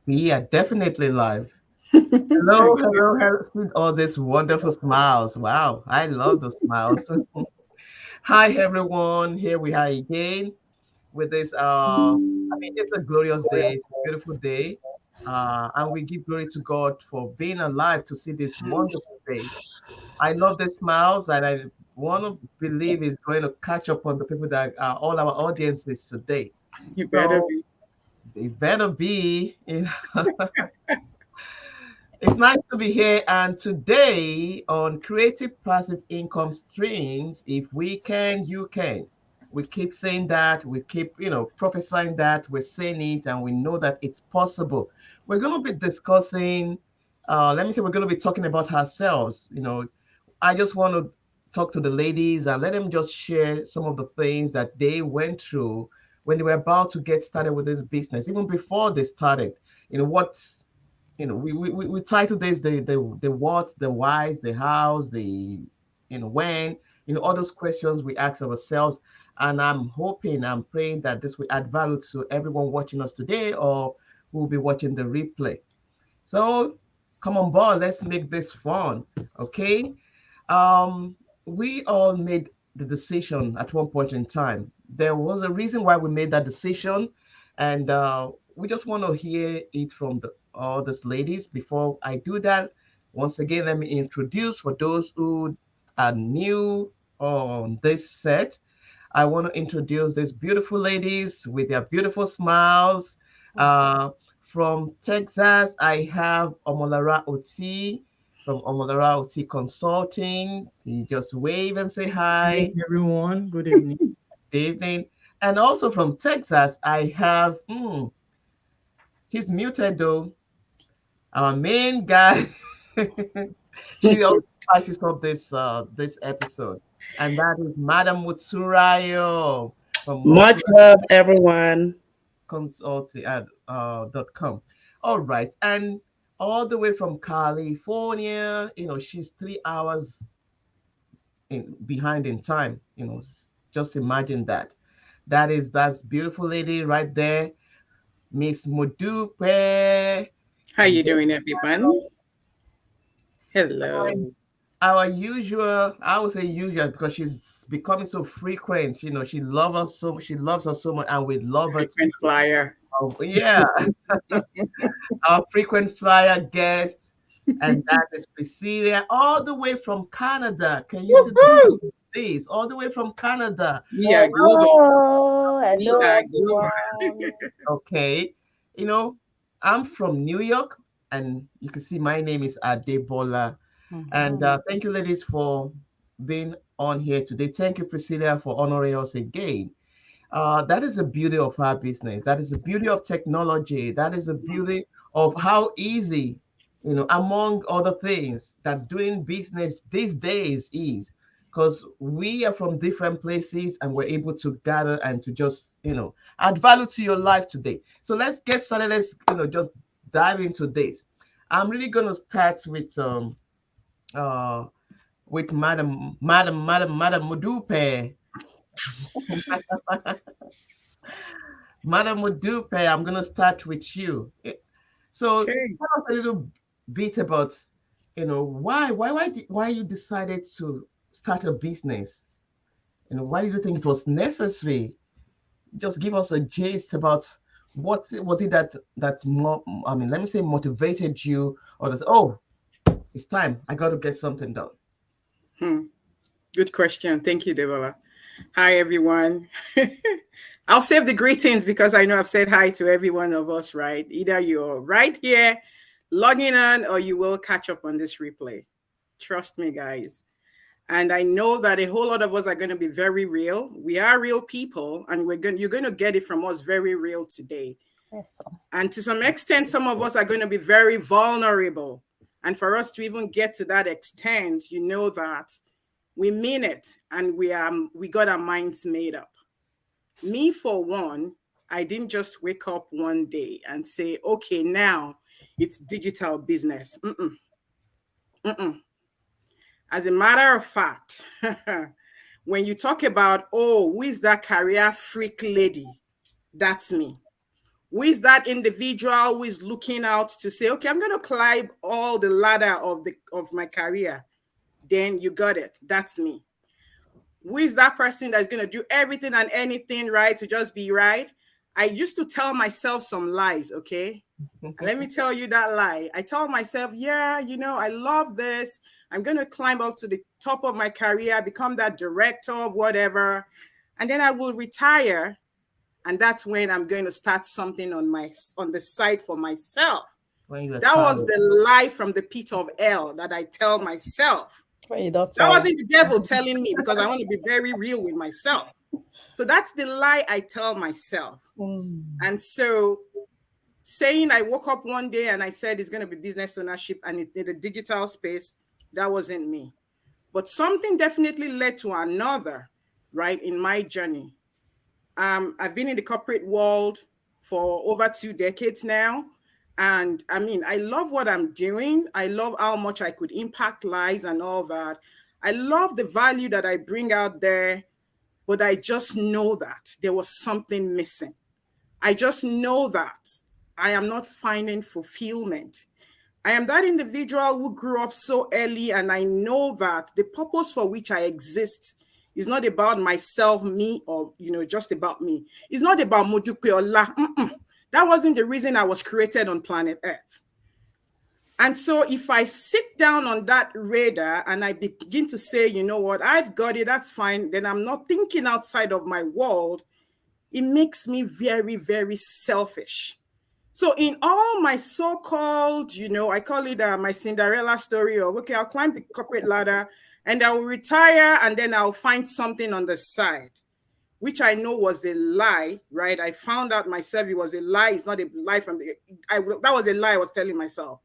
We are definitely live. Hello, Thank you. hello, hello. See all these wonderful smiles. Wow, I love those smiles. Hi, everyone. Here we are again with this. It's a glorious day, it's a beautiful day. And we give glory to God for being alive to see this wonderful day. I love the smiles, and I want to believe is going to catch up on the people that are all our audiences today. You better So be. it better be. It's nice to be here. And today on Creative Passive Income Streams, if we can, you can. We keep saying that, we keep, prophesying that, we're saying it, and we know that it's possible. We're going to be discussing, let me say, we're going to be talking about ourselves. I just want to talk to the ladies and let them just share some of the things that they went through when they were about to get started with this business, even before they started. What we title this the what, the whys, the hows, the when, all those questions we ask ourselves. And I'm praying that this will add value to everyone watching us today or who will be watching the replay. So come on board, let's make this fun. Okay. um we all made the decision at one point in time. There was a reason why we made that decision, and we just want to hear it from all these ladies. Before I do that, once again, let me introduce for those who are new on this set. I want to introduce these beautiful ladies with their beautiful smiles. Uh, from Texas, I have Omolara Oti from Omolara Oti Consulting. You just wave and say Evening, hi. everyone. Good evening. Good evening. And also from Texas, I have, she's muted though, our main guy. She always spices up this episode, and that is Madam Mutsurayo from Much Mutsurayo love, everyone. Consulting at .com. All right, and all the way from California, she's 3 hours behind in time. Just imagine that. That's beautiful lady right there, Miss Modupe How from you Ghana. doing, everyone? And Hello. our usual, I would say usual because she's becoming so frequent. She loves us so much, and we love her Frequent too. flyer. Oh, yeah, our frequent flyer guest, and that is Priscilla, all the way from Canada. Can you see Woohoo! this? All the way from Canada. We are global. Hello, We hello are global. everyone. Okay. You know, I'm from New York, and you can see my name is Adebola. And Mhm. thank you, ladies, for being on here today. Thank you, Priscilla, for honoring us again. That is the beauty of our business. That is the beauty of technology. That is the beauty of how easy, among other things, that doing business these days is. Because we are from different places and we're able to gather and to just, add value to your life today. So let's get started. Let's, just dive into this. I'm really going to start uh, with Madam Mudupe. Madam Mudupe, I'm going to start with you. So Okay. tell us a little bit about, why you decided to start a business. Why did you think it was necessary? Just give us a gist about what was it that's more, I mean, let me say motivated you, or that, oh, it's time. I got to get something done. Hmm. Good question. Thank you, Deborah. Hi, everyone. I'll save the greetings because I know I've said hi to every one of us, right? Either you're right here logging on or you will catch up on this replay. Trust me, guys. And I know that a whole lot of us are going to be very real. We are real people, and you're going to get it from us very real today. Yes, so. And to some extent, some of us are going to be very vulnerable. And for us to even get to that extent, you know that we mean it and we got our minds made up. Me, for one, I didn't just wake up one day and say, okay, now it's digital business. Mm-mm, mm-mm. As a matter of fact, when you talk about, oh, who is that career freak lady? That's me. Who is that individual who is looking out to say, okay, I'm going to climb all the ladder of my career? Then you got it. That's me. Who is that person that's going to do everything and anything right to just be right? I used to tell myself some lies, okay? Let me tell you that lie. I told myself, yeah, I love this. I'm going to climb up to the top of my career, become that director of whatever, and then I will retire. And that's when I'm going to start something on the side for myself. That was the lie from the pit of hell that I tell myself. That wasn't the devil telling me, because I want to be very real with myself. So that's the lie I tell myself. And so saying I woke up one day and I said it's going to be business ownership and in the digital space, that wasn't me. But something definitely led to another, right, in my journey. I've been in the corporate world for over 2 decades now. And I mean, I love what I'm doing. I love how much I could impact lives and all that. I love the value that I bring out there, but I just know that there was something missing. I just know that I am not finding fulfillment. I am that individual who grew up so early, and I know that the purpose for which I exist is not about myself, me, or, just about me. It's not about Modupe Ola. That wasn't the reason I was created on planet Earth. And so if I sit down on that radar and I begin to say, you know what, I've got it, that's fine, then I'm not thinking outside of my world, it makes me very, very selfish. So in all my so-called, I call it my Cinderella story of, okay, I'll climb the corporate ladder and I'll retire and then I'll find something on the side, which I know was a lie, right? I found out myself it was a lie. It's not a lie that was a lie I was telling myself,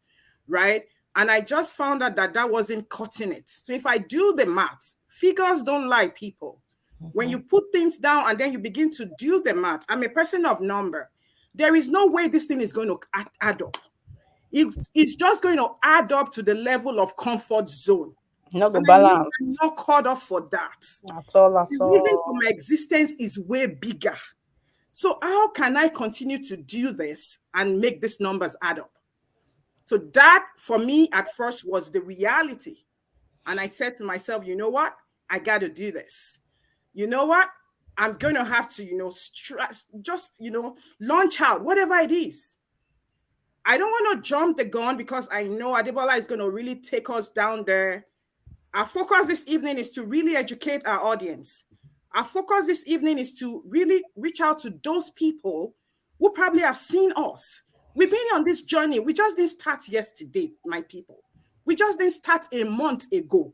right? And I just found out that wasn't cutting it. So if I do the math, figures don't lie, people. When you put things down and then you begin to do the math, I'm a person of number. There is no way this thing is going to add up. It's just going to add up to the level of comfort zone. Not the balance. I'm not caught up for that. At all. The reason for my existence is way bigger. So how can I continue to do this and make these numbers add up? So that, for me, at first was the reality. And I said to myself, you know what? I got to do this. You know what? I'm going to have to, launch out, whatever it is. I don't want to jump the gun because I know Adebola is going to really take us down there. Our focus this evening is to really educate our audience. Our focus this evening is to really reach out to those people who probably have seen us. We've been on this journey. We just didn't start yesterday, my people. We just didn't start a month ago.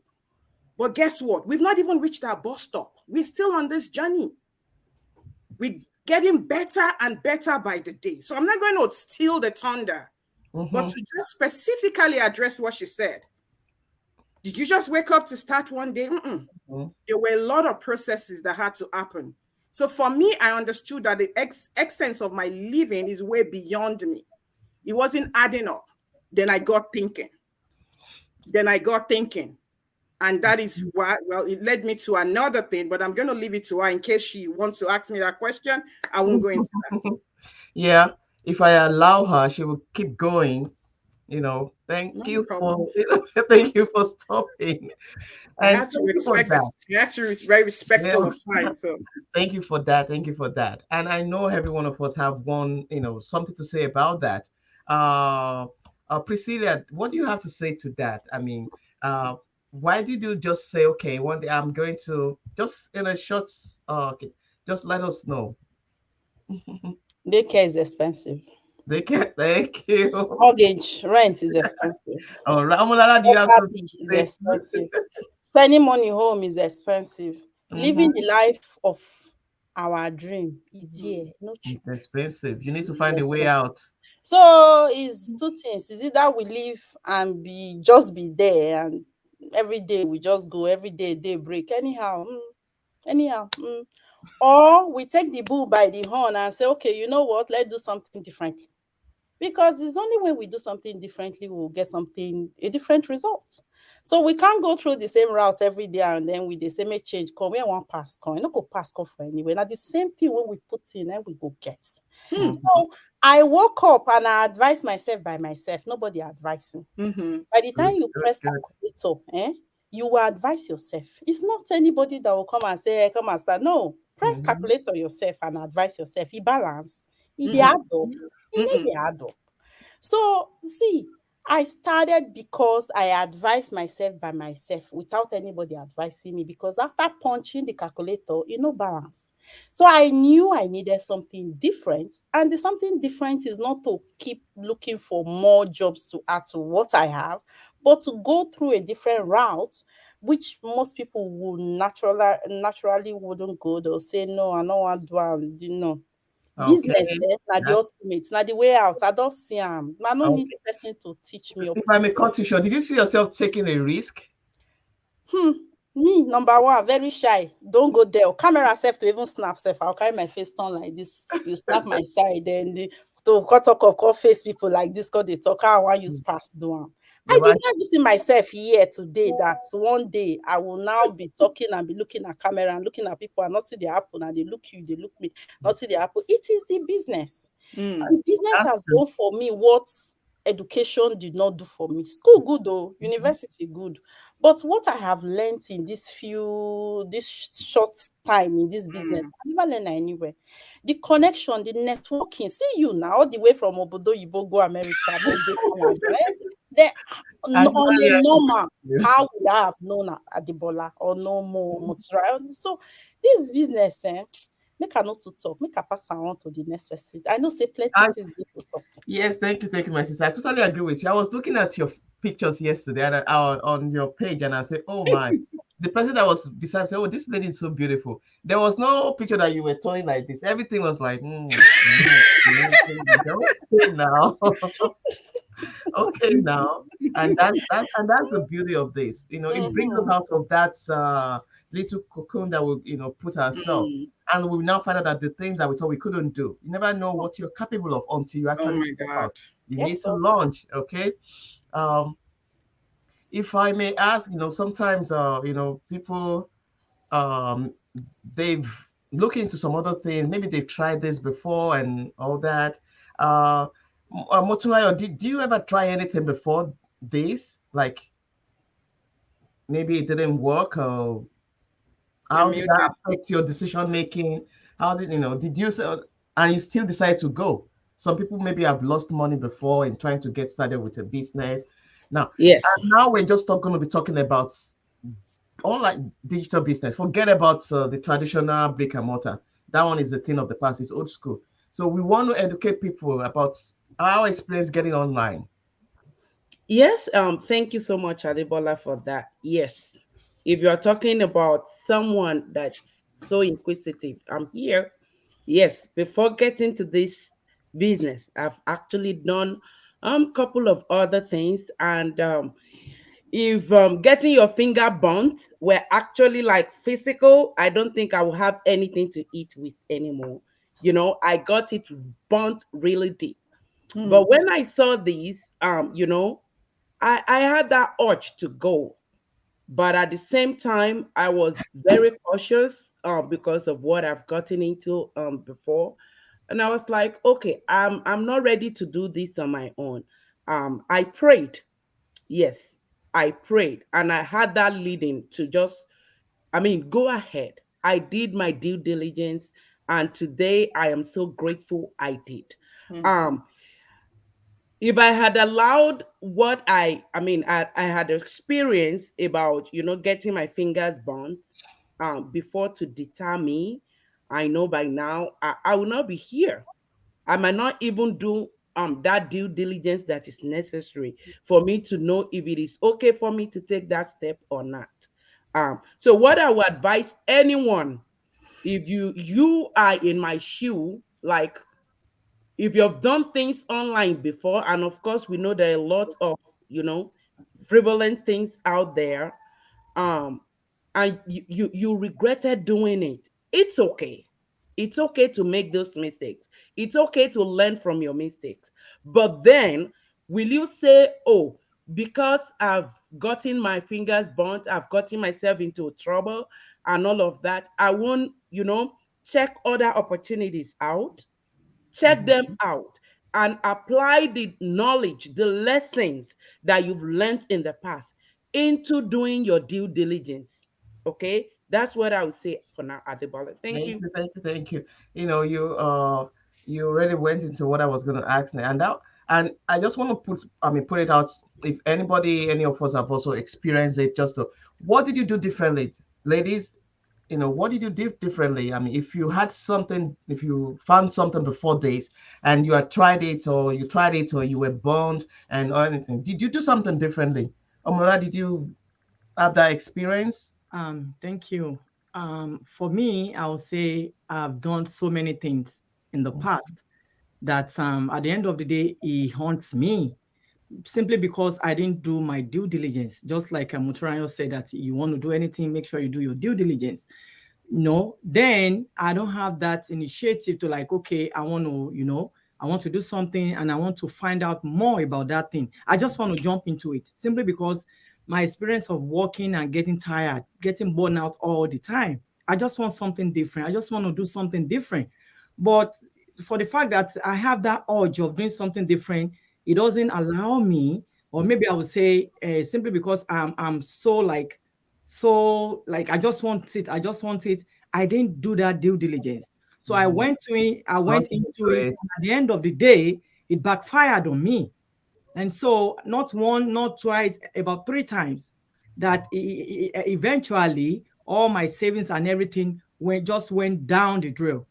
But guess what? We've not even reached our bus stop. We're still on this journey. We're getting better and better by the day. So I'm not going to steal the thunder, but to just specifically address what she said. Did you just wake up to start one day? There were a lot of processes that had to happen. So for me, I understood that the essence of my living is way beyond me. It wasn't adding up. Then I got thinking. And that is why, well, it led me to another thing, but I'm going to leave it to her in case she wants to ask me that question. I won't go into that. Yeah, if I allow her, she will keep going. Thank you for stopping. I have to respect that. You have to be very respectful of time. So thank you for that. Thank you for that. And I know every one of us have something to say about that. Priscilla, what do you have to say to that? I mean, why did you just say, okay, one day I'm going to just in a short, okay, just let us know. Daycare is expensive. Daycare, thank you. Mortgage, rent is expensive. Oh, Ramolara, do you have to is expensive. Sending money home is expensive. Living the life of our dream is here. No cheap. It's expensive. You need to find a way out. So it's two things. Is it that we live and just be there, and every day we just go, every day break anyhow, or we take the bull by the horn and say, okay, you know what, let's do something differently. Because it's only when we do something differently we'll get a different result. So we can't go through the same route every day and then with the same change come. We want pass come. You not go pass come for anyway. Now the same thing when we put in and we go get. So I woke up and I advise myself by myself. Nobody advising. By the time you press calculator, you will advise yourself. It's not anybody that will come and say, hey, come and start. No, press calculator yourself and advise yourself. It balance. It add up. It add up. So see, I started because I advised myself by myself without anybody advising me, because after punching the calculator, no balance. So I knew I needed something different, and the something different is not to keep looking for more jobs to add to what I have, but to go through a different route, which most people would naturally wouldn't go. They'll say, no, I don't want to do, business, na the ultimate, na the way out. I don't see him. I don't need person to teach me. If I may cut you short, did you see yourself taking a risk? Me, number one, very shy. Don't go there. Camera self to even snap self. I'll carry my face down like this. You snap my side, then to call face people like this, because they talk, I want you pass down. I did not see myself here today that one day I will now be talking and be looking at camera and looking at people and not see the apple, and they look you, they look me, not see the apple. It is the business. And business has done for me what education did not do for me. School good though, university good. But what I have learned in this short time in this business, I never learned anywhere. The connection, the networking. See you now, all the way from Obodo Yibo, go America. On a normal, how would I have known Adebola or no more Motura? So this business, make her not to talk, make her pass her on to the next person. I know say plenty things to talk. Yes, thank you, my sister. I totally agree with you. I was looking at your pictures yesterday and on your page, and I said, oh my, the person that was beside said, oh, this lady is so beautiful. There was no picture that you were turning like this. Everything was like, okay now. Okay now. And that's the beauty of this. It brings us out of that little cocoon that we put ourselves. And we now find out that the things that we thought we couldn't do, you never know what you're capable of until you actually you need to launch. Okay. If I may ask, sometimes people they've looked into some other things, maybe they've tried this before and all that. Motunrayo, did you ever try anything before this? Like maybe it didn't work, or how did that affect your decision making? How did did you say, and you still decide to go? Some people maybe have lost money before in trying to get started with a business. Now, yes, and now we're just going to be talking about online digital business. Forget about the traditional brick and mortar. That one is the thing of the past. It's old school. So we want to educate people about our experience getting online. Yes, thank you so much, Adebola, for that. Yes, if you're talking about someone that's so inquisitive, I'm here. Yes, before getting to this business, I've actually done couple of other things, and if getting your finger burnt were actually like physical, I don't think I will have anything to eat with anymore. I got it burnt really deep. But when I saw these, I had that urge to go. But at the same time, I was very cautious because of what I've gotten into before. And I was like, okay, I'm not ready to do this on my own. I prayed. Yes, I prayed. And I had that leading to just, go ahead. I did my due diligence. And today I am so grateful I did. If I had allowed what I had experience about, getting my fingers burnt before to deter me, I know by now I will not be here. I might not even do that due diligence that is necessary for me to know if it is okay for me to take that step or not. So what I would advise anyone, if you are in my shoe, like if you've done things online before, and of course we know there are a lot of frivolous things out there, and you regretted doing it, it's okay. It's okay to make those mistakes. It's okay to learn from your mistakes. But then, will you say, oh, because I've gotten my fingers burnt, I've gotten myself into trouble and all of that, I won't, check other opportunities out, check them out, and apply the knowledge, the lessons that you've learned in the past into doing your due diligence. Okay, that's what I would say for now, Adebola. Thank you. Thank you. You already went into what I was going to ask, and I just want to put it out. If any of us have also experienced it, what did you do differently, ladies? What did you do differently? I mean, if you found something before this and you had tried it, or you were burned or anything, did you do something differently? Omora, did you have that experience? Thank you. For me, I would say I've done so many things in the past that at the end of the day, it haunts me simply because I didn't do my due diligence. Just like Muturanyo said, that you want to do anything, make sure you do your due diligence. Then I don't have that initiative to like, okay, I want to do something and I want to find out more about that thing. I just want to jump into it simply because my experience of working and getting tired, getting burned out all the time. I just want something different. I just want to do something different. But for the fact that I have that urge of doing something different, it doesn't allow me, or maybe I would say simply because I'm so I just want it. I didn't do that due diligence. So I went into it. And at the end of the day, it backfired on me. And so not one, not twice, about 3 times that eventually all my savings and everything went down the drill.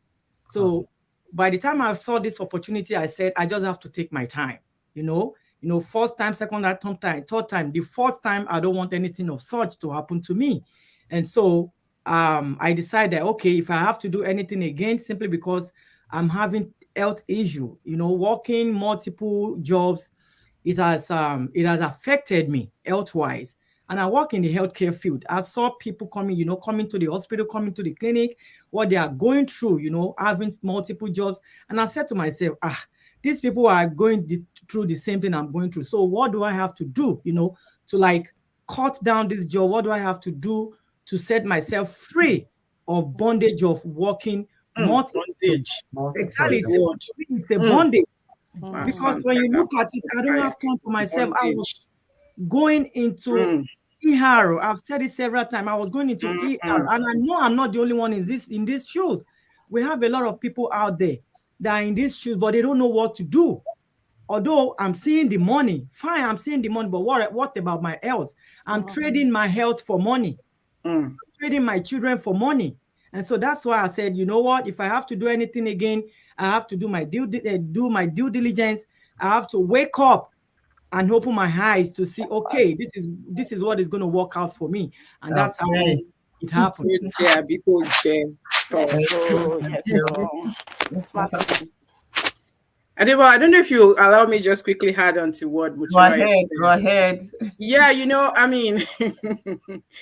So by the time I saw this opportunity, I said, I just have to take my time, first time, second time, third time, the fourth time, I don't want anything of such to happen to me. And so I decided, okay, if I have to do anything again, simply because I'm having health issue, working multiple jobs, it has affected me health-wise. And I work in the healthcare field. I saw people coming to the hospital, coming to the clinic, what they are going through, having multiple jobs. And I said to myself, these people are going through the same thing I'm going through. So what do I have to do, to like cut down this job? What do I have to do to set myself free of bondage of working bondage? Exactly. It's a bondage. Because when you look at it, I don't have time for myself. I was going into ER. I've said it several times. I was going into ER, and I know I'm not the only one in these shoes. We have a lot of people out there that are in these shoes, but they don't know what to do. Although I'm seeing the money, fine, I'm seeing the money, but what about my health? I'm trading my health for money. I'm trading my children for money. And so that's why I said, you know what? If I have to do anything again, I have to do my due diligence. I have to wake up and open my eyes to see, okay, this is what is going to work out for me, and that's how it happened. Adebo, I don't know if you allow me just quickly add on to what Muturanyo said. Go ahead. Yeah, I mean,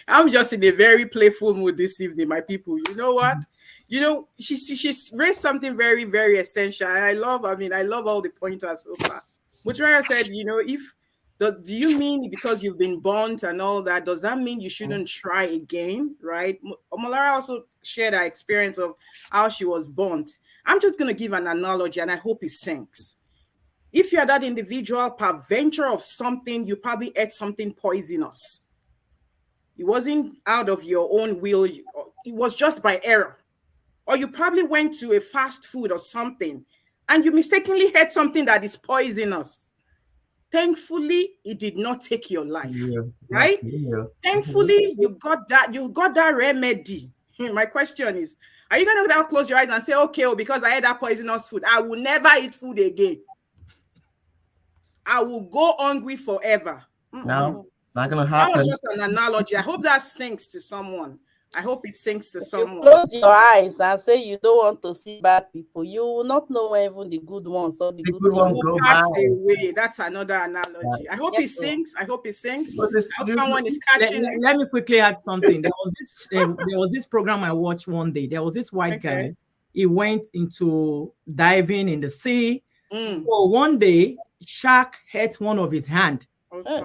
I'm just in a very playful mood this evening, my people. You know what? She's raised something very, very essential. And I love all the pointers so far. Muturanyo said, do you mean because you've been burnt and all that, does that mean you shouldn't try again, right? Omolara also shared her experience of how she was burnt. I'm just going to give an analogy, and I hope it sinks. If you're that individual peradventure of something, you probably ate something poisonous. It wasn't out of your own will. It was just by error. Or you probably went to a fast food or something, and you mistakenly ate something that is poisonous. Thankfully, it did not take your life, right? Thankfully, you got that remedy. My question is, are you going to now close your eyes and say, okay, because I ate that poisonous food, I will never eat food again? I will go hungry forever. No, it's not going to happen. That was just an analogy. I hope that sinks to someone. I hope it sinks to someone. You close your eyes and say you don't want to see bad people. You will not know where even the good ones or the good ones will pass away. That's another analogy. I hope it sinks. I hope someone is catching it. Let me quickly add something. There was this program I watched one day. There was this white guy. he went into diving in the sea. Mm. So one day, shark hurt one of his hand. Okay.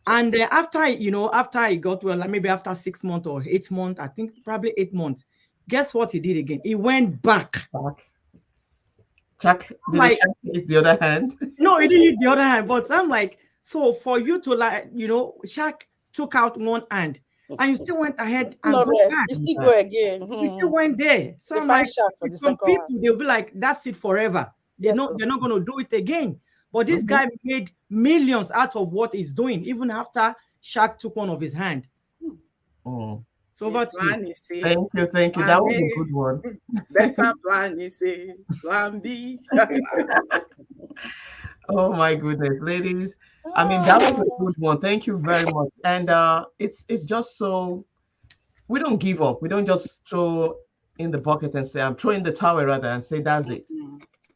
And after he got well, like maybe after 6 months or 8 months, I think probably 8 months, guess what he did again? He went back. Shark, did Like, the shark hit the other hand? no, he didn't hit the other hand. But I'm like, so for you to like, shark took out one hand and you still went ahead and No go rest. back. You still go again. You still went there. So They I'm find like, shark for the some second people, one. they'll be like, that's it forever. They're not going to do it again. But this guy made millions out of what he's doing, even after shark took one of his hand. Mm. So over to you. Thank you. That was a good one. Better plan, you say. Plan B. Oh my goodness, ladies. I mean, that was a good one. Thank you very much. And it's just so we don't give up. We don't just throw in the bucket and say, I'm throwing the towel rather and say that's it.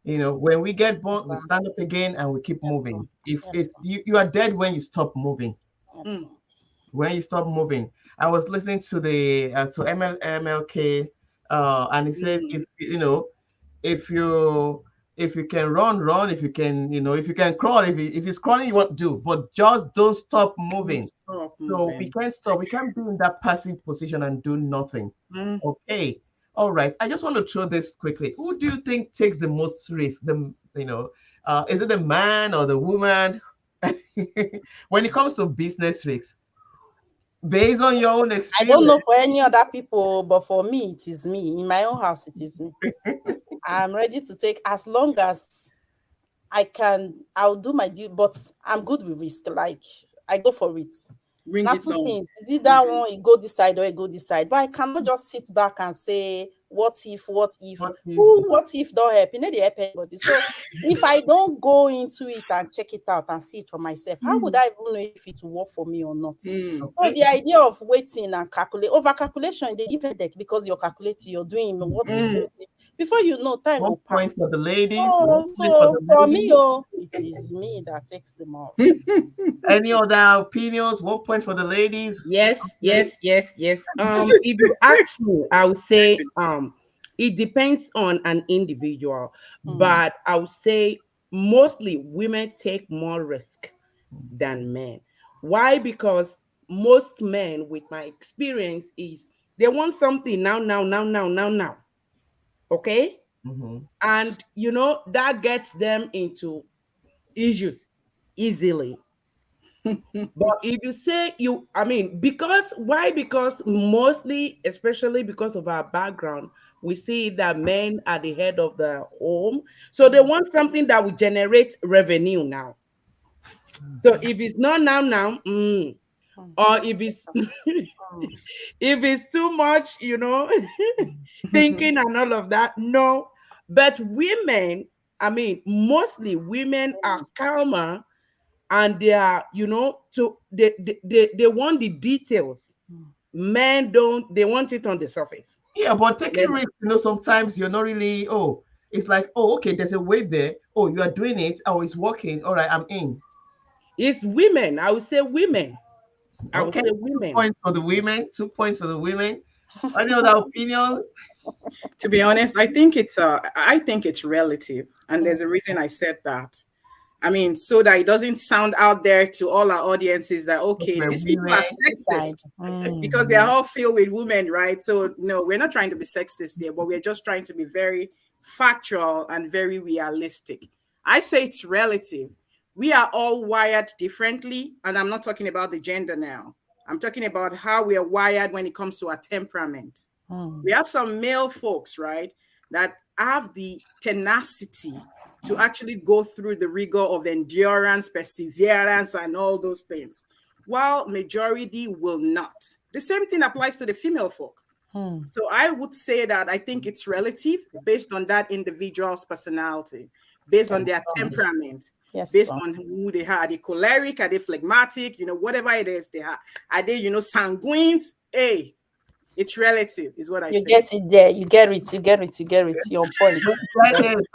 When we get burnt, we stand up again and we keep moving. If it's you are dead when you stop moving. When you stop moving. I was listening to the to MLK and he said if you can run, if you can crawl, if it's crawling you want to do, but just don't stop moving. We can't stop. We can't be in that passive position and do nothing. Okay. All right. I just want to throw this quickly. Who do you think takes the most risk? Is it the man or the woman? When it comes to business risks, based on your own experience. I don't know for any other people, but for me, it is me. In my own house, it is me. I'm ready to take as long as I can. I'll do my due, but I'm good with risk. Like I go for it. Not two things. Is it that one you go this side or you go this side? But I cannot just sit back and say, what if don't help? They help anybody. So if I don't go into it and check it out and see it for myself, how would I even know if it will work for me or not? So the idea of waiting and over calculation, they give headache because you're calculating, you're doing what is it. Before you know, time will pass. Point for the ladies. For me, it is me that takes them out. Any other opinions? 1 point for the ladies. Yes. If you ask me, I would say it depends on an individual, but I would say mostly women take more risk than men. Why? Because most men, with my experience, is they want something now. Okay? And that gets them into issues easily. But if you say because mostly, especially because of our background, we see that men are the head of the home. So they want something that will generate revenue now. So if it's not now, or if it's if it's too much, thinking and all of that, no. But women, mostly women are calmer and they are, they want the details. Men don't, they want it on the surface. Yeah, but taking risks, sometimes you're not really, it's like, okay, there's a way there. Oh, you are doing it. Oh, it's working. All right, I'm in. It's women. I would say women. Okay, 2 points for the women. 2 points for the women. Any other opinions? To be honest, I think it's relative, and there's a reason I said that. So that it doesn't sound out there to all our audiences that these people are sexist because they are all filled with women, right? So no, we're not trying to be sexist there, but we're just trying to be very factual and very realistic. I say it's relative. We are all wired differently, and I'm not talking about the gender now. I'm talking about how we are wired when it comes to our temperament. We have some male folks, right, that have the tenacity to actually go through the rigor of endurance, perseverance, and all those things, while majority will not. The same thing applies to the female folk. So I would say that I think it's relative based on that individual's personality, based on their temperament, based on who they are. Are they choleric? Are they phlegmatic? Whatever it is they are. Are they, sanguine? Hey, it's relative, is what I say. You get it there. You get it. Your point.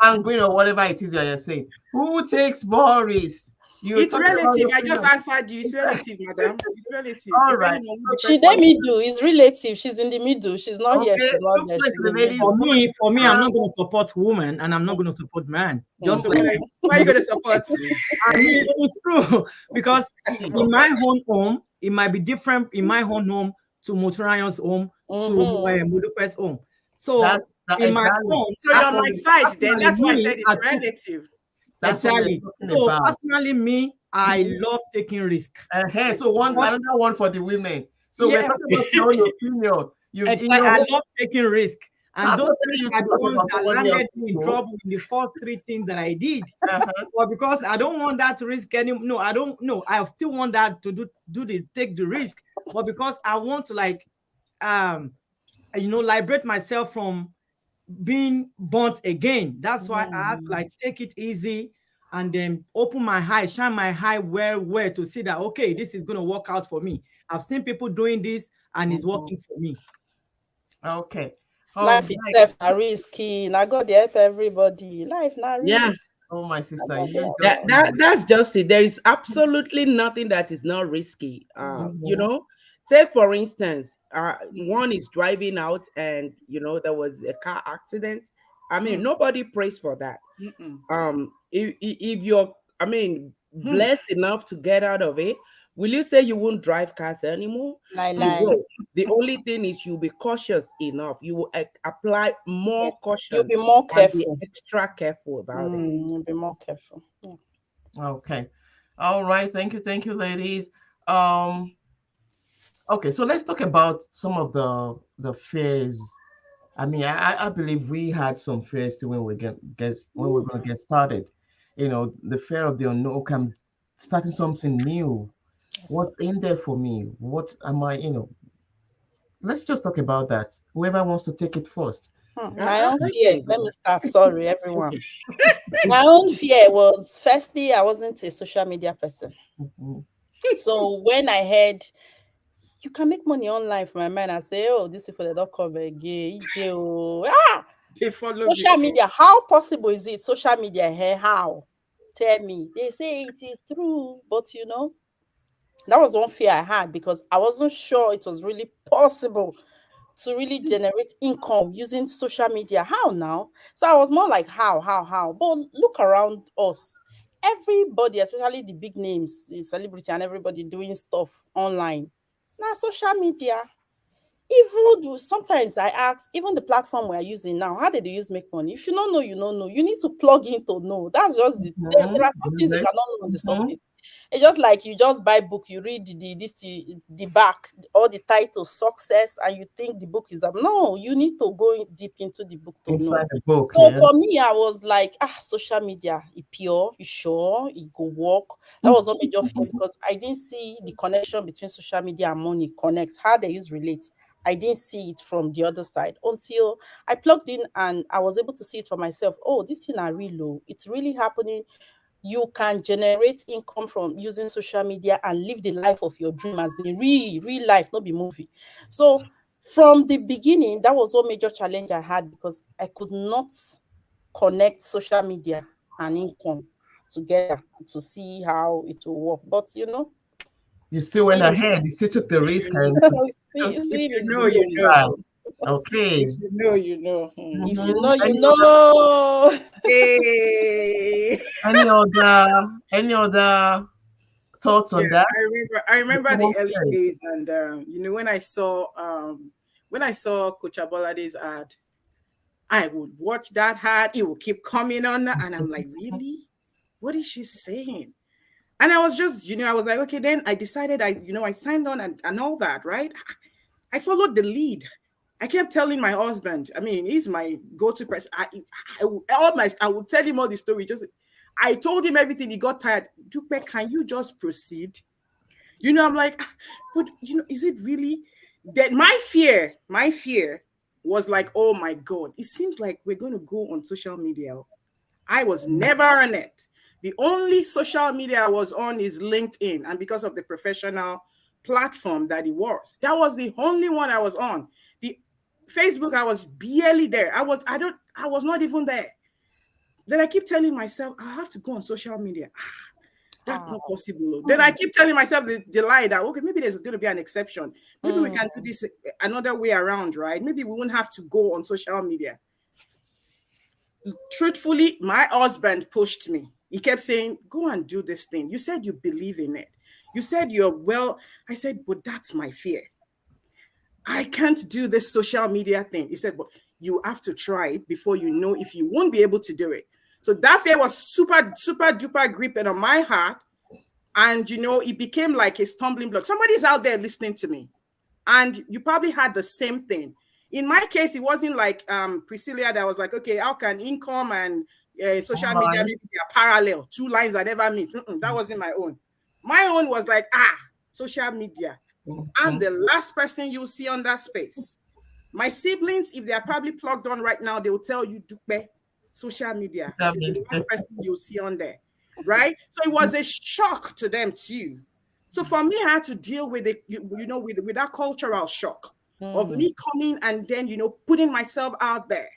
Sanguine or whatever it is you're saying. Who takes more risk? You were It's talking about relative. your I just freedom. answered you. It's relative, madam. It's relative. All right. Depending on who the She person dey is. middle. It's relative. She's in the middle. She's not here. Okay, She's not looks there. like She's the in the ladies. middle. For me, I'm not going to support women, and I'm not going to support man. Just So like why are you going to support? I mean, it's true because in my own home, it might be different in my own home to Motorion's home to Modupe's home. So That in my exactly. home, So you're on my side then. That's why I me, said it's relative. That's what exactly. we're talking So about. personally, me, I love taking risk. So another one for the women. So we're Yeah. talking about your own opinion. Exactly. I love taking risk. And I'm those not saying things you are the talk ones about that somebody landed else's me in people. trouble in the first three things that I did. Uh-huh. But because I don't want that risk anymore. No, I don't know. I still want that to take the risk. But because I want to liberate myself from being burnt again. That's why I have to take it easy and then open my eye, shine my eye where to see that, okay, this is going to work out for me. I've seen people doing this and it's working for me. Okay. Life itself are risky. Now God dey help everybody. Life not risk. Yeah. Oh, my sister. That's just it. There is absolutely nothing that is not risky. You know, take for instance, one is driving out and there was a car accident. I mean, nobody prays for that. If you're, blessed enough to get out of it, will you say you won't drive cars anymore? Lie. You will. The only thing is you'll be cautious enough. You will apply more caution. You'll be more careful. Be extra careful about it. You'll be more careful. Yeah. Okay. All right. Thank you, ladies. Okay, so let's talk about some of the fears. I mean, I believe we had some fears too when we're going to get started. The fear of the unknown. Okay, I'm starting something new. What's in there for me? What am I? Let's just talk about that. Whoever wants to take it first. My own fear. Let me start. Sorry, everyone. My own fear was, firstly, I wasn't a social media person. So when I heard you can make money online, for my mind, I say, oh, these people they don't come again. They follow social media. How possible is it? Social media, hey, how? Tell me. They say it is true, but that was one fear I had because I wasn't sure it was really possible to really generate income using social media. How now? So I was more like, how? But look around us. Everybody, especially the big names, the celebrity and everybody doing stuff online. Now, social media, even sometimes I ask, even the platform we're using now, how did they use make money? If you don't know, you don't know. You need to plug in to know. That's just there are some things you cannot know on the surface. It's just like you just buy book, you read the back, all the title, success, and you think the book is no. You need to go deep into the book to Inside know. the book. So for me, I was like, social media, it pure, you sure, it go work. That was what major fear because I didn't see the connection between social media and money connects, how they use relate. I didn't see it from the other side until I plugged in and I was able to see it for myself. Oh, this thing are real low. It's really happening. You can generate income from using social media and live the life of your dream as in real life, not be movie. So from the beginning, that was one major challenge I had because I could not connect social media and income together to see how it will work. But you still went ahead. You still took the risk and okay. If you know. Mhm. If you know. Hey. Any other thoughts on that? I remember the early days, and when I saw Coach Abolade's ad, I would watch that ad. It would keep coming on, and I'm like, really? What is she saying? And I was just, I was like, okay. Then I decided, I signed on and all that, right? I followed the lead. I kept telling my husband, I mean, he's my go-to person. I would tell him all the story. I told him everything. He got tired. Dupe, can you just proceed? I'm like, but is it really that my fear was like, oh my God, it seems like we're going to go on social media. I was never on it. The only social media I was on is LinkedIn, and because of the professional platform that it was, that was the only one I was on. The Facebook, I was barely there. I was not even there. Then I keep telling myself, I have to go on social media. That's not possible. Then I keep telling myself the lie that, okay, maybe there's going to be an exception. Maybe we can do this another way around, right? Maybe we won't have to go on social media. Truthfully, my husband pushed me. He kept saying, go and do this thing. You said you believe in it. You said you're well. I said, but that's my fear. I can't do this social media thing. He said, but you have to try it before you know if you won't be able to do it. So that fear was super, super duper gripping on my heart. And, you know, it became like a stumbling block. Somebody's out there listening to me. And you probably had the same thing. In my case, it wasn't like Priscilla that was like, okay, how can income and social media maybe they are parallel? Two lines that never meet. That wasn't my own. My own was like, social media. I'm the last person you'll see on that space. My siblings, if they are probably plugged on right now, they will tell you, Dupe, social media. The last person you'll see on there, right? So it was a shock to them too. So for me, I had to deal with it, with that cultural shock of me coming and then, putting myself out there.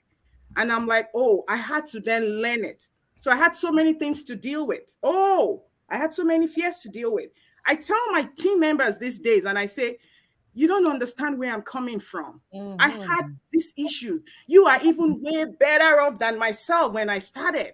And I'm like, I had to then learn it. So I had so many things to deal with. I had so many fears to deal with. I tell my team members these days, and I say, you don't understand where I'm coming from. I had these issues. You are even way better off than myself when I started.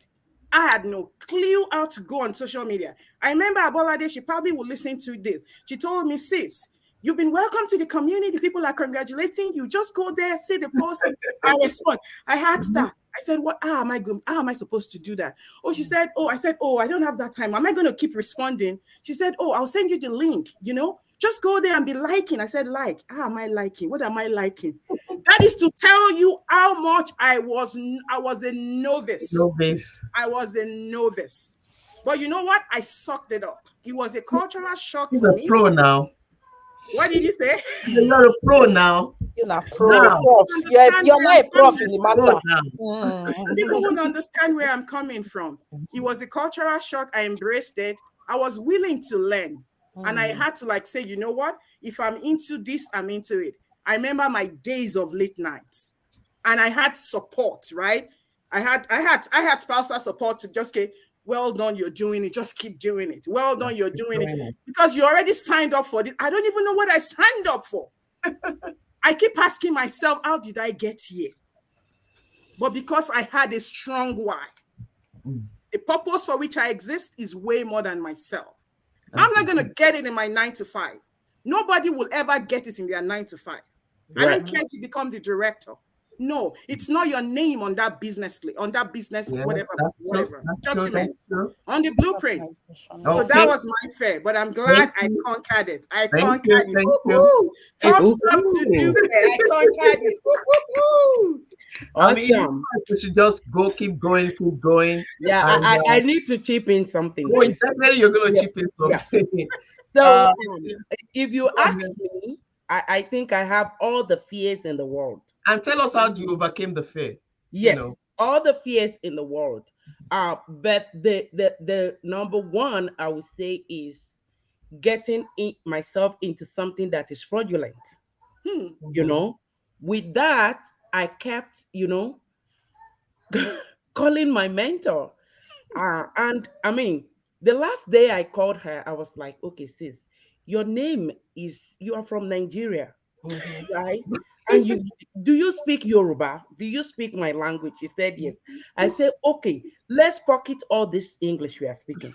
I had no clue how to go on social media. I remember Abolade, she probably will listen to this. She told me, sis, you've been welcome to the community. People are congratulating you. Just go there, see the post, and I respond. I had that. I said, what? How am I supposed to do that? She said, I said, I don't have that time. Am I going to keep responding? She said, I'll send you the link, Just go there and be liking. I said, like, how am I liking? What am I liking? That is to tell you how much I was a novice. I was a novice. But you know what? I sucked it up. It was a cultural shock for me. You're a pro now. What did you say? You're a pro now. You're not prof. You're not a prof in the matter. People wouldn't understand where I'm coming from. It was a cultural shock. I embraced it. I was willing to learn. And I had to say, you know what? If I'm into this, I'm into it. I remember my days of late nights. And I had support, right? I had spousal support to just say, well done, you're doing it. Just keep doing it. Well done, you're doing it. Because you already signed up for this. I don't even know what I signed up for. I keep asking myself, how did I get here? But because I had a strong why. The purpose for which I exist is way more than myself. I'm not going to get it in my 9 to 5. Nobody will ever get it in their 9 to 5. Right. I don't care if you become the director. No, it's not your name on that business, whatever document, on the blueprint. So that was my fear, but I'm glad I conquered it. I conquered it. Thumbs up to do it. I conquered it. I mean, you should just keep going. Yeah, and, I need to chip in something. Definitely you're going to chip in something. Yeah. So if you ask me, I think I have all the fears in the world. And tell us how you overcame the fear. Yes, all the fears in the world. But the number one I would say is getting myself into something that is fraudulent. With that, I kept, calling my mentor. And I mean, the last day I called her, I was like, okay, sis, you are from Nigeria, right? And do you speak Yoruba? Do you speak my language? She said yes. I said, okay, let's pocket all this English we are speaking.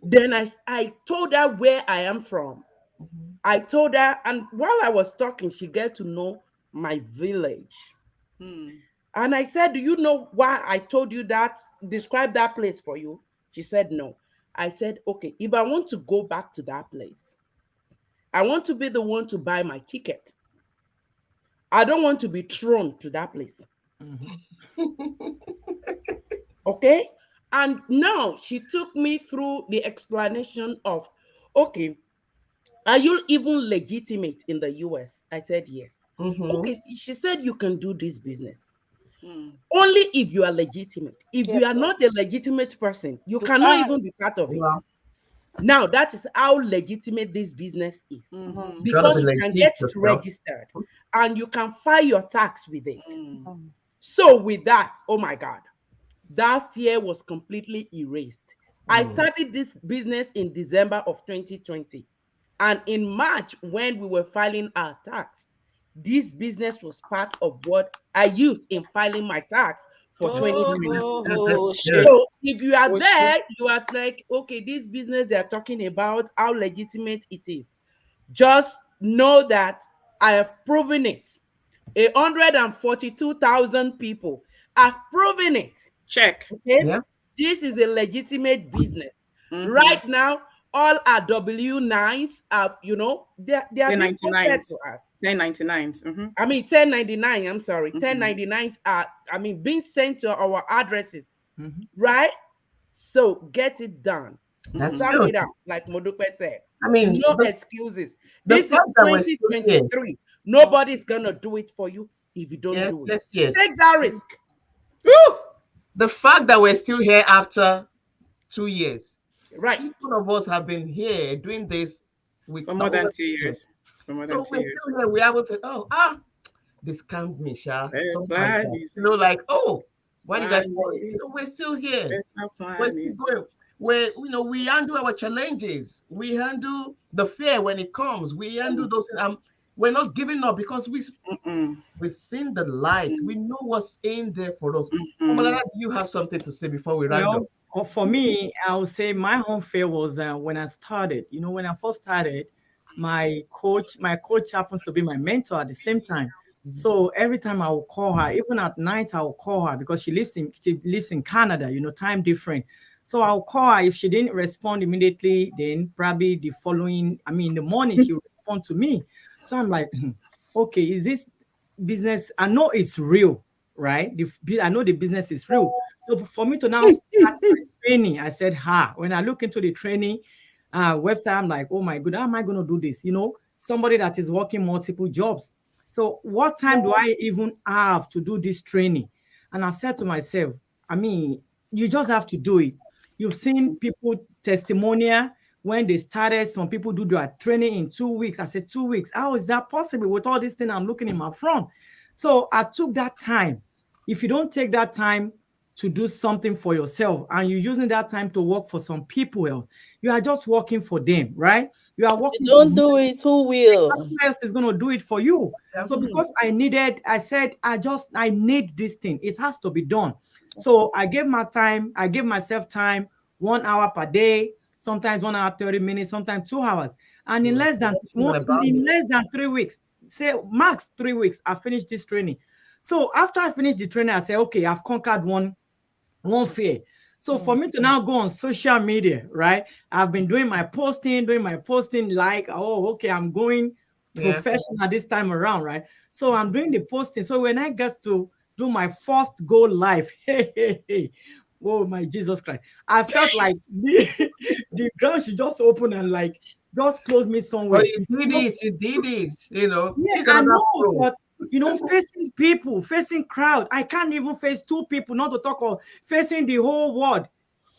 Then I told her where I am from. I told her, and while I was talking, she got to know my village. And I said, do you know why I told you that? Describe that place for you. She said no. I said, okay, if I want to go back to that place, I want to be the one to buy my ticket. I don't want to be thrown to that place. Okay? And now she took me through the explanation of, okay, are you even legitimate in the US? I said yes. Okay, she said you can do this business. Only if you are legitimate. If you are not a legitimate person, you cannot even be part of it. Now, that is how legitimate this business is. Because you can get it registered and you can file your tax with it. So with that, oh my God, that fear was completely erased. I started this business in December of 2020. And in March, when we were filing our tax, this business was part of what I used in filing my tax for 2020. So if you are there, you are like, okay, this business they are talking about, how legitimate it is. Just know that I have proven it. 142,000 people have proven it. Check. Okay? Yeah. This is a legitimate business. Right now, all our W9s are, you know, they are 1099s. 1099s. I mean, 1099. I'm sorry, 1099s are, I mean, being sent to our addresses, right? So get it done. That's Start good. it out, like Modupe said. I mean, no excuses. This is 2023. Nobody's gonna do it for you if you don't do it. Yes. Take that risk. Woo! The fact that we're still here after 2 years, right? Each one of us have been here doing this for more than 2 years. For more than 2 years. Still here, we haven't said, they scammed me, Sha. You know, like, why did I call it? You know, we're still here. We're still going. We handle our challenges. We handle the fear when it comes. We handle those things. We're not giving up because we've seen the light. We know what's in there for us. Do you have something to say before we round up? For me, I would say my own fear was when I started. You know, when I first started, my coach happens to be my mentor at the same time. So every time I will call her, even at night, I will call her because she lives in Canada. You know, time different. So I'll call her. If she didn't respond immediately, then probably in the morning, she will respond to me. So I'm like, okay, is this business? I know it's real, right? I know the business is real. So for me to now start training, I said, when I look into the training website, I'm like, oh my God, how am I going to do this? You know, somebody that is working multiple jobs. So what time do I even have to do this training? And I said to myself, you just have to do it. You've seen people testimonial when they started. Some people do their training in 2 weeks. I said, 2 weeks. How is that possible with all this thing I'm looking in my front? So I took that time. If you don't take that time to do something for yourself and you're using that time to work for some people else, you are just working for them, right? You are working. You don't do it, who will? Who else is going to do it for you? So because I said, I need this thing. It has to be done. So I gave myself time, 1 hour per day, sometimes 1 hour, 30 minutes, sometimes 2 hours. And in less than 3 weeks, say max 3 weeks, I finished this training. So after I finished the training, I said, okay, I've conquered one fear. So for me to now go on social media, right? I've been doing my posting like, okay, I'm going professional this time around, right? So I'm doing the posting. So when I get to do my first go live, oh my Jesus Christ, I felt like the ground should just open and like just close me somewhere. Well, you did it, you know. Yeah, I know, but you know, facing people, facing crowd, I can't even face 2 people, not to talk of facing the whole world.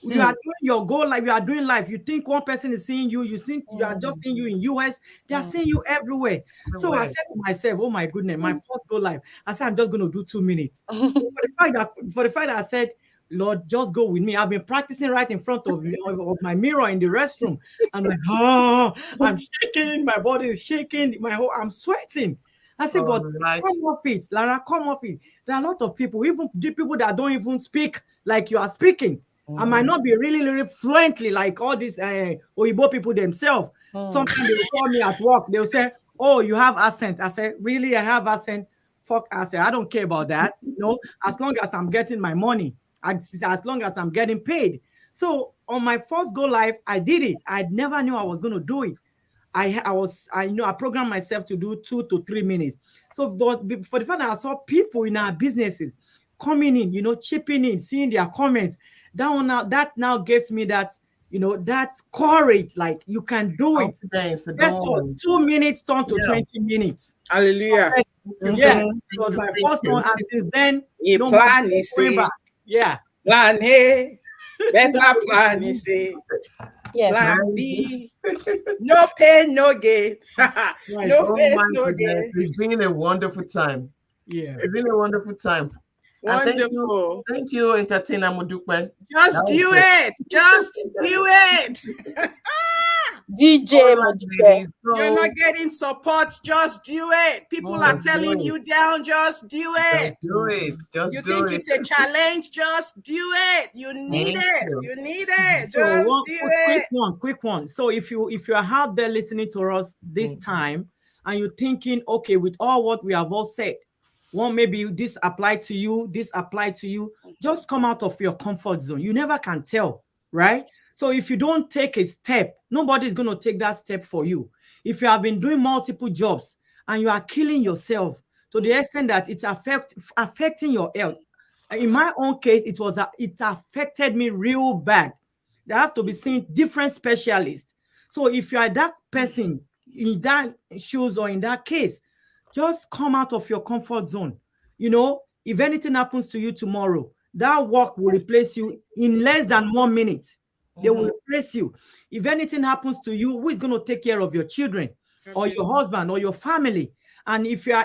You are doing your goal like you are doing life. You think one person is seeing you, you think you are just seeing you in US, they are seeing you everywhere. So I said to myself, oh my goodness, my first go live, I said, I'm just going to do 2 minutes. For the fact that I said, Lord, just go with me. I've been practicing right in front of my mirror in the restroom. I'm like, I'm shaking, my body is shaking, I'm sweating. I said, but come off it, Lara, come off it. There are a lot of people, even the people that don't even speak like you are speaking. I might not be really, really fluently like all these Oyibo people themselves. Sometimes they will call me at work. They'll say, oh, you have accent. I say, really, I have accent? Fuck accent. I don't care about that. You know, as long as I'm getting my money, as long as I'm getting paid. So on my first go live, I did it. I never knew I was going to do it. I programmed myself to do 2 to 3 minutes. So, but for the fact that I saw people in our businesses coming in, you know, chipping in, seeing their comments, that now gives me that, you know, that's courage. Like you can do it. That's what 2 minutes turned to 20 minutes. Hallelujah. Yeah, it was my first one, and since then, plan is plan A, better plan is A. Yes. Plan B, no pain, no gain. No face, no gain. It's been a wonderful time. Yeah, it's been a wonderful time. And Wonderful. Thank you, Entertainer Mudukwe. Just do it. Just do it. DJ Modupe. You're not getting support. Just do it. People are telling you down. Just do it. Just do it. Just you do think it. it's a challenge? Just do it. You need it. You need it. Just So do it. Quick one. So if you are out there listening to us this time and you're thinking, okay, with all what we have all said, one maybe this applied to you, this applied to you, just come out of your comfort zone. You never can tell, right? So if you don't take a step, nobody's going to take that step for you. If you have been doing multiple jobs and you are killing yourself to the extent that it's affecting your health. In my own case, it affected me real bad. They have to be seeing different specialists. So if you are that person in that shoes or in that case, just come out of your comfort zone. You know, if anything happens to you tomorrow, that work will replace you in less than 1 minute. They will replace you. If anything happens to you, who is going to take care of your children or your husband or your family? And if you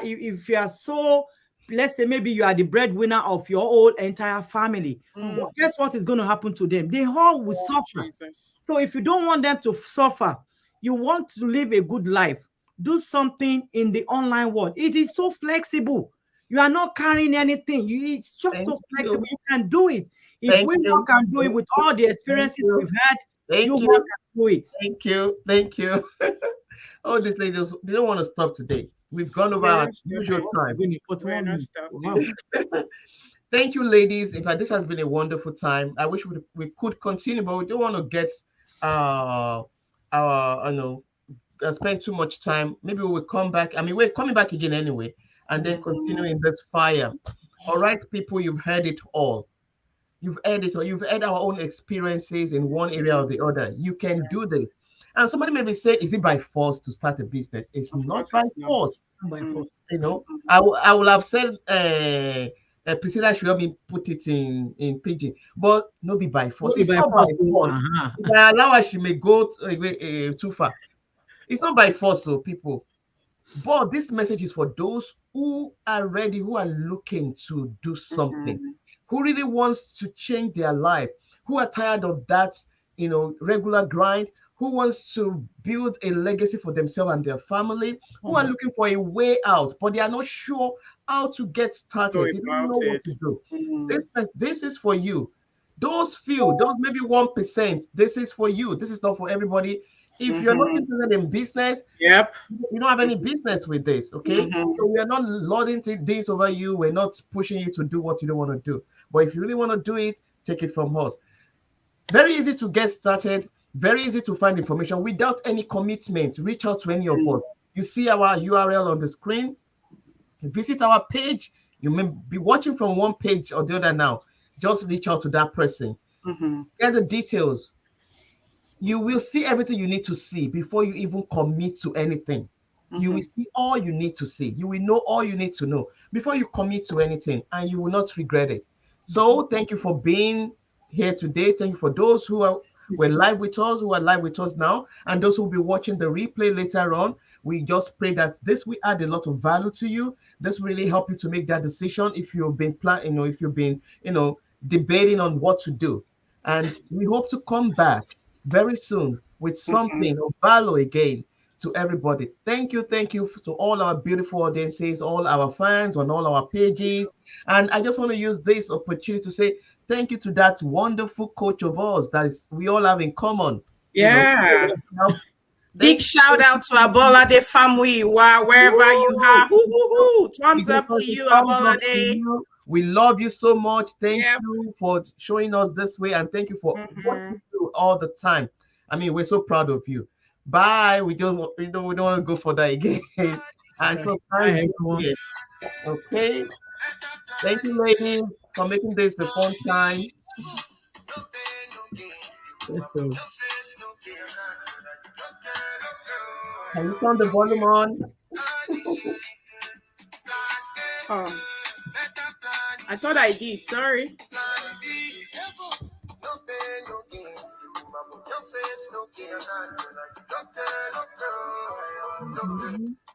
are so, let's say maybe you are the breadwinner of your whole entire family, well, guess what is going to happen to them? They all will suffer. Jesus. So if you don't want them to suffer, you want to live a good life, do something in the online world. It is so flexible. You are not carrying anything. It's just so flexible. You can do it. If we can do it with all the experiences we've had, you can do it. Thank you. Oh, these ladies, they don't want to stop today. We've gone over our usual time. Thank you, ladies. In fact, this has been a wonderful time. I wish we could continue, but we don't want to get spend too much time. Maybe we will come back. I mean, we're coming back again anyway, and then continuing this fire. All right, people, you've heard it all. You've heard it, or you've had our own experiences in one area or the other. You can do this. And somebody may be saying, is it by force to start a business? It's not by force. You know, I will have said Priscilla should help me put it in pidgin, but not be by force. It's not by force. If I allow her, she may go too far. It's not by force, so people. But this message is for those who are ready, who are looking to do something, who really wants to change their life, who are tired of that, regular grind, who wants to build a legacy for themselves and their family, who are looking for a way out, but they are not sure how to get started. They don't know what to do. This is for you. Those few, those maybe 1%, this is for you. This is not for everybody. If you're not interested in business, you don't have any business with this, okay? So we are not lording things over you. We're not pushing you to do what you don't want to do. But if you really want to do it, take it from us. Very easy to get started. Very easy to find information without any commitment. Reach out to any of us. You see our URL on the screen. Visit our page. You may be watching from one page or the other now. Just reach out to that person. Get the details. You will see everything you need to see before you even commit to anything. You will see all you need to see. You will know all you need to know before you commit to anything, and you will not regret it. So thank you for being here today. Thank you for those who were live with us, who are live with us now, and those who will be watching the replay later on. We just pray that this will add a lot of value to you. This really help you to make that decision if you've been planning, if you've been, debating on what to do. And we hope to come back very soon with something of value again to everybody. Thank you to all our beautiful audiences, all our fans on all our pages. And I just want to use this opportunity to say thank you to that wonderful coach of ours that we all have in common. Yeah. Big shout out to Abolade family, wherever you are. Thumbs up to you, Abolade. We love you so much. Thank you for showing us this way, and thank you for what you do all the time. I mean, we're so proud of you. Bye. We don't want to go for that again. And so okay. Thank you, ladies, for making this a fun time. Can you turn the volume on? I thought I did. Sorry.